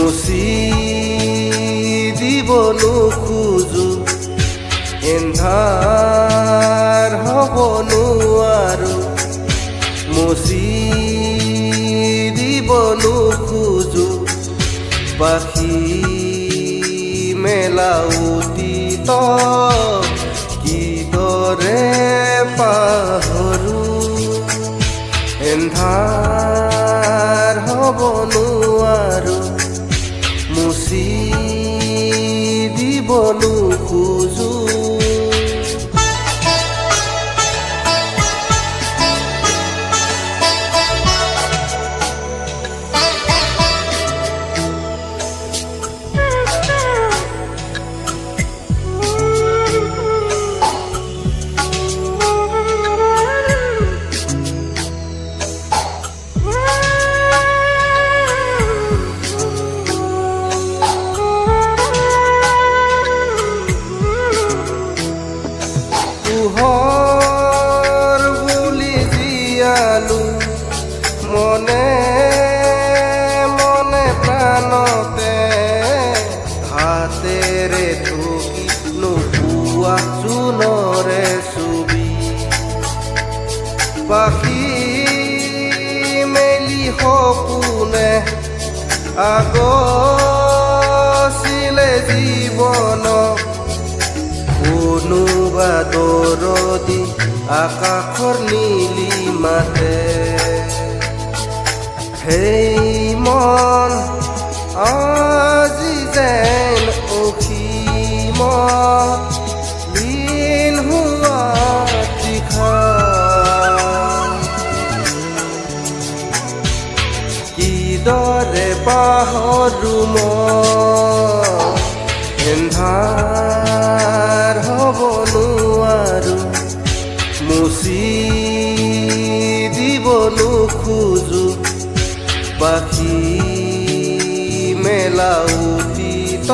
মুচি দিব নোখোজো এন্ধাৰ হ'ব নোৱাৰো মুচি দিব নোখোজো পাখি মেলা অতীত কিদৰে পাহৰো এন্ধাৰ হ'ব নোৱাৰো মুচি দিব নোখোজো পোহৰ বুলি জীয়ালো মনে মনে প্ৰাণতে হাতেৰে ঠুকি নোপোৱা জোনৰে ছবি পাখি মেলি সপোনে আগছিলে জীৱন কোনোবা দৰদি আকাশৰ নীলিমাতে সেই মন আজি যেন অসীমত লীন হোৱা তৃষা কিদৰে পাহৰো মই এন্ধাৰ হ'ব নোৱাৰো মুচি দিব নোখোজো পাখি মেলা অতীত